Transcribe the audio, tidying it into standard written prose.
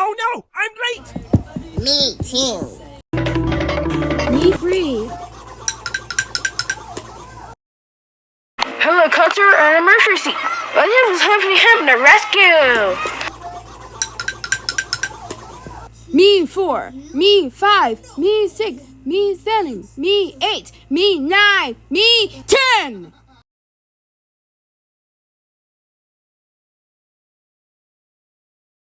Oh no, I'm late! Me too. Me free. Helicopter and emergency. What is happening to rescue? Me 4, me 5, me 6, me 7, me 8, me 9, me 10.